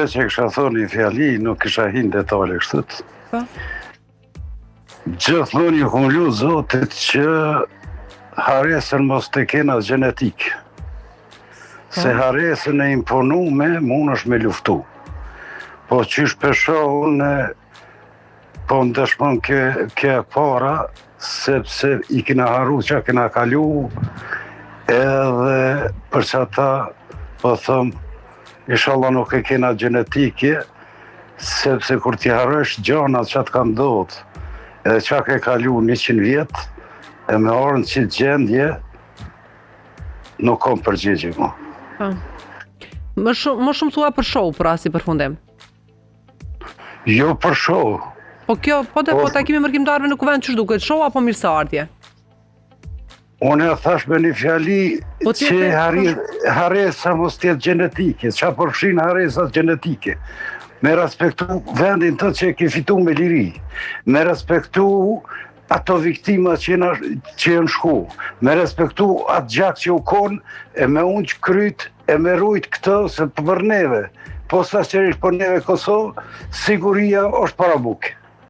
veç e kësha thoni fjali, nuk kisha hin detale kështët. Po. Gjithmonë ju kom lu Zotit që haresën mos të kena genetik. Se haresën e imponume, mund është me luftu. Po qysh përshohën, po më dëshmon ke para, sepse i kina haru që kina kalu, edhe për që ata, po thëmë, inshallah nuk e kena genetike, sepse kur t'i harësh gjanat që atë kanë ndodhë, edhe që ke kalu 100 vjetë, e me orën që gjendje, nuk kom përgjigje mo. Më shumë thua për show, pra si përfundim. Jo për show. Po kjo, po takimi mërkimtarëve në kuvend që duket, show apo mirëseardhje? Unë e thash me një fjali që haresa mos tjetë genetike, që përfshin haresat genetike. Me respektu vendin të që e ke fitu me liri, me respektu ato viktima që jenë shku, me respektu atë gjak që u konë, e me unë që kryt, e me rujt këtë, se për neve, po sa qërish për neve Kosovë, siguria është para buke.